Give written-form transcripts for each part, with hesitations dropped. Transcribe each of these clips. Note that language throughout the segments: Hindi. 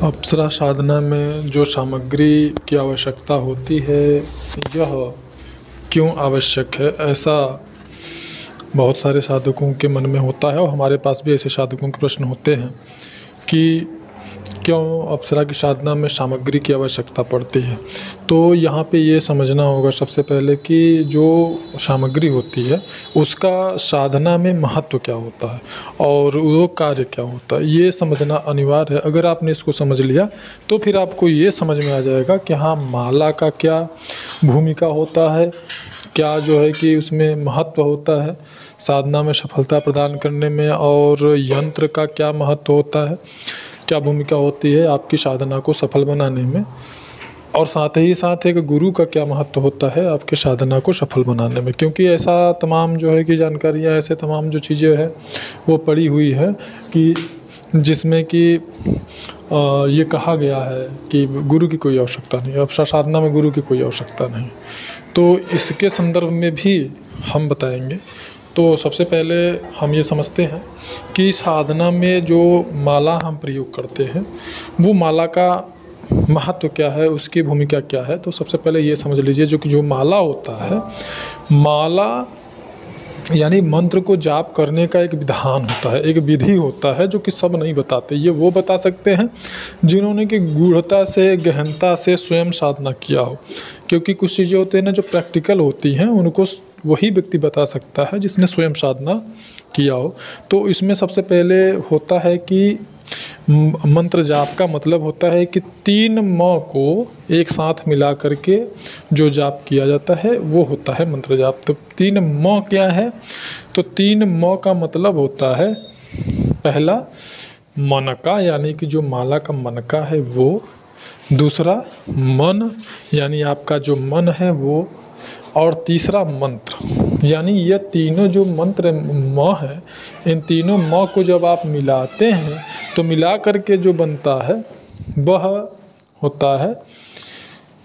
अप्सरा साधना में जो सामग्री की आवश्यकता होती है, यह क्यों आवश्यक है? ऐसा बहुत सारे साधकों के मन में होता है और हमारे पास भी ऐसे साधकों के प्रश्न होते हैं कि क्यों अप्सरा की साधना में सामग्री की आवश्यकता पड़ती है। तो यहाँ पे ये समझना होगा सबसे पहले कि जो सामग्री होती है उसका साधना में महत्व क्या होता है और वो कार्य क्या होता है, ये समझना अनिवार्य है। अगर आपने इसको समझ लिया तो फिर आपको ये समझ में आ जाएगा कि हाँ, माला का क्या भूमिका होता है, क्या जो है कि उसमें महत्व होता है साधना में सफलता प्रदान करने में, और यंत्र का क्या महत्व होता है, क्या भूमिका होती है आपकी साधना को सफल बनाने में, और साथ ही साथ एक गुरु का क्या महत्व होता है आपके साधना को सफल बनाने में। क्योंकि ऐसा तमाम जो है कि जानकारियाँ, ऐसे तमाम जो चीज़ें हैं वो पड़ी हुई है कि जिसमें कि ये कहा गया है कि गुरु की कोई आवश्यकता नहीं, अप्सरा साधना में गुरु की कोई आवश्यकता नहीं। तो इसके संदर्भ में भी हम बताएंगे। तो सबसे पहले हम ये समझते हैं कि साधना में जो माला हम प्रयोग करते हैं वो माला का महत्व क्या है, उसकी भूमिका क्या है। तो सबसे पहले ये समझ लीजिए जो माला होता है, माला यानी मंत्र को जाप करने का एक विधान होता है, एक विधि होता है जो कि सब नहीं बताते। ये वो बता सकते हैं जिन्होंने कि गूढ़ता से, गहनता से स्वयं साधना किया हो। क्योंकि कुछ चीज़ें होती हैं ना जो प्रैक्टिकल होती हैं, उनको वही व्यक्ति बता सकता है जिसने स्वयं साधना किया हो। तो इसमें सबसे पहले होता है कि मंत्र जाप का मतलब होता है कि 3 म को एक साथ मिला करके जो जाप किया जाता है वो होता है मंत्र जाप। तो 3 म क्या है? तो 3 म का मतलब होता है, पहला मनका यानी कि जो माला का मनका है वो, दूसरा मन यानी आपका जो मन है वो, और तीसरा मंत्र। यानी ये तीनों जो मंत्र म है, इन तीनों म को जब आप मिलाते हैं तो मिला करके जो बनता है वह होता है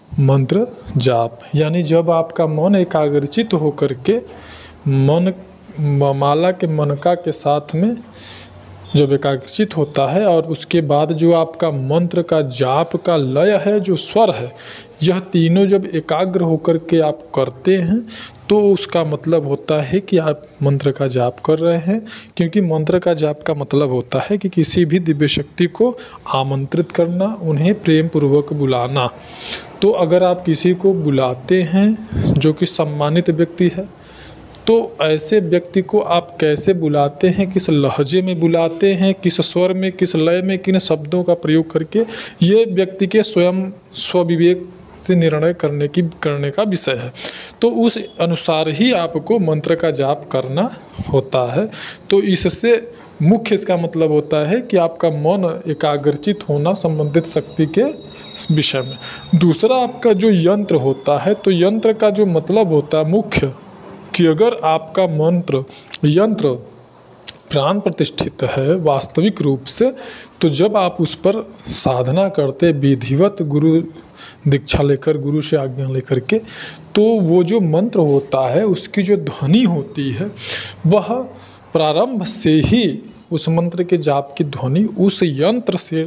मंत्र जाप। यानी जब आपका मन एकाग्रचित होकर के माला के मनका के साथ में जब एकाग्रचित होता है और उसके बाद जो आपका मंत्र का जाप का लय है, जो स्वर है, यह तीनों जब एकाग्र होकर के आप करते हैं तो उसका मतलब होता है कि आप मंत्र का जाप कर रहे हैं। क्योंकि मंत्र का जाप का मतलब होता है कि किसी भी दिव्य शक्ति को आमंत्रित करना, उन्हें प्रेम पूर्वक बुलाना। तो अगर आप किसी को बुलाते हैं जो कि सम्मानित व्यक्ति है, तो ऐसे व्यक्ति को आप कैसे बुलाते हैं, किस लहजे में बुलाते हैं, किस स्वर में, किस लय में, किन शब्दों का प्रयोग करके, ये व्यक्ति के स्वयं स्वविवेक से निर्णय करने का विषय है। तो उस अनुसार ही आपको मंत्र का जाप करना होता है। तो इससे मुख्य इसका मतलब होता है कि आपका मन एकाग्रचित होना संबंधित शक्ति के विषय में। दूसरा आपका जो यंत्र होता है, तो यंत्र का जो मतलब होता है मुख्य, कि अगर आपका यंत्र प्राण प्रतिष्ठित है वास्तविक रूप से, तो जब आप उस पर साधना करते विधिवत गुरु दीक्षा लेकर, गुरु से आज्ञा लेकर के, तो वो जो मंत्र होता है उसकी जो ध्वनि होती है वह प्रारंभ से ही उस मंत्र के जाप की ध्वनि उस यंत्र से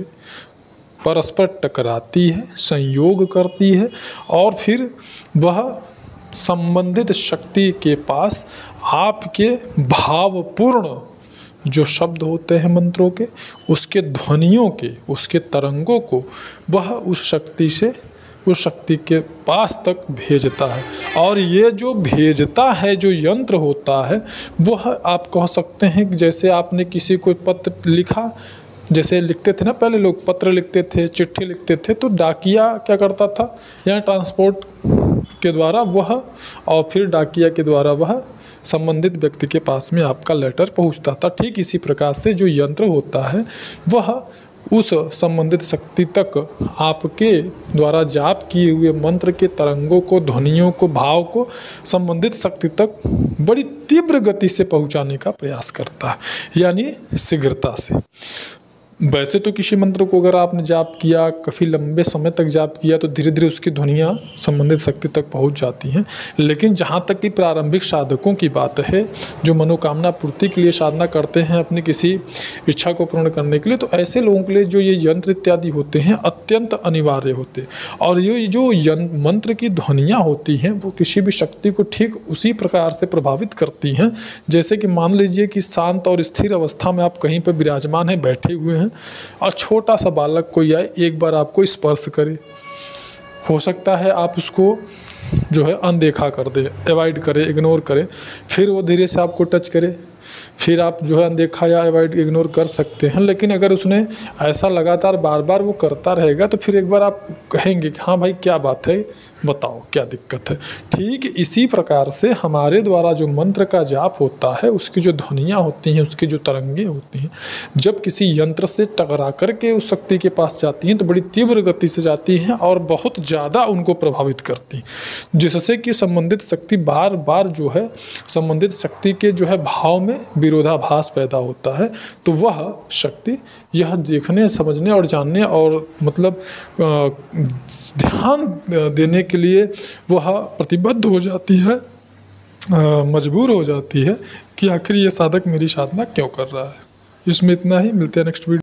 परस्पर टकराती है, संयोग करती है, और फिर वह संबंधित शक्ति के पास आपके भावपूर्ण जो शब्द होते हैं मंत्रों के, उसके ध्वनियों के, उसके तरंगों को वह उस शक्ति के पास तक भेजता है। और ये जो भेजता है, जो यंत्र होता है, वह आप कह सकते हैं कि जैसे आपने किसी को पत्र लिखा, जैसे लिखते थे ना पहले लोग, पत्र लिखते थे, चिट्ठी लिखते थे, तो डाकिया क्या करता था, या ट्रांसपोर्ट के द्वारा वह, और फिर डाकिया के द्वारा वह संबंधित व्यक्ति के पास में आपका लेटर पहुंचता था। ठीक इसी प्रकार से जो यंत्र होता है वह उस संबंधित शक्ति तक आपके द्वारा जाप किए हुए मंत्र के तरंगों को, ध्वनियों को, भाव को संबंधित शक्ति तक बड़ी तीव्र गति से पहुंचाने का प्रयास करता है, यानी शीघ्रता से। वैसे तो किसी मंत्र को अगर आपने जाप किया, काफ़ी लंबे समय तक जाप किया, तो धीरे धीरे उसकी ध्वनियाँ संबंधित शक्ति तक पहुंच जाती हैं। लेकिन जहाँ तक कि प्रारंभिक साधकों की बात है, जो मनोकामना पूर्ति के लिए साधना करते हैं अपनी किसी इच्छा को पूर्ण करने के लिए, तो ऐसे लोगों के लिए जो ये यंत्र इत्यादि होते हैं अत्यंत अनिवार्य होते हैं। और ये जो मंत्र की ध्वनियाँ होती हैं वो किसी भी शक्ति को ठीक उसी प्रकार से प्रभावित करती हैं, जैसे कि मान लीजिए कि शांत और स्थिर अवस्था में आप कहीं पर विराजमान हैं, बैठे हुए हैं, और छोटा सा बालक कोई आए, एक बार आपको स्पर्श करे, हो सकता है आप उसको जो है अनदेखा कर दें, अवॉइड करें, इग्नोर करें, फिर वो धीरे से आपको टच करे, फिर आप जो है अनदेखा या अवॉइड इग्नोर कर सकते हैं। लेकिन अगर उसने ऐसा लगातार बार बार वो करता रहेगा तो फिर एक बार आप कहेंगे कि हाँ भाई क्या बात है, बताओ क्या दिक्कत है। ठीक इसी प्रकार से हमारे द्वारा जो मंत्र का जाप होता है, उसकी जो ध्वनियाँ होती हैं, उसकी जो तरंगें होती हैं, जब किसी यंत्र से टकरा करके उस शक्ति के पास जाती हैं तो बड़ी तीव्र गति से जाती हैं और बहुत ज़्यादा उनको प्रभावित करती हैं, जिससे कि संबंधित शक्ति बार बार जो है संबंधित शक्ति के जो है भाव में विरोधाभास पैदा होता है। तो वह शक्ति यह देखने, समझने और जानने और मतलब ध्यान देने के लिए वह प्रतिबद्ध हो जाती है, मजबूर हो जाती है कि आखिर ये साधक मेरी साधना क्यों कर रहा है। इसमें इतना ही, मिलते हैं नेक्स्ट वीडियो।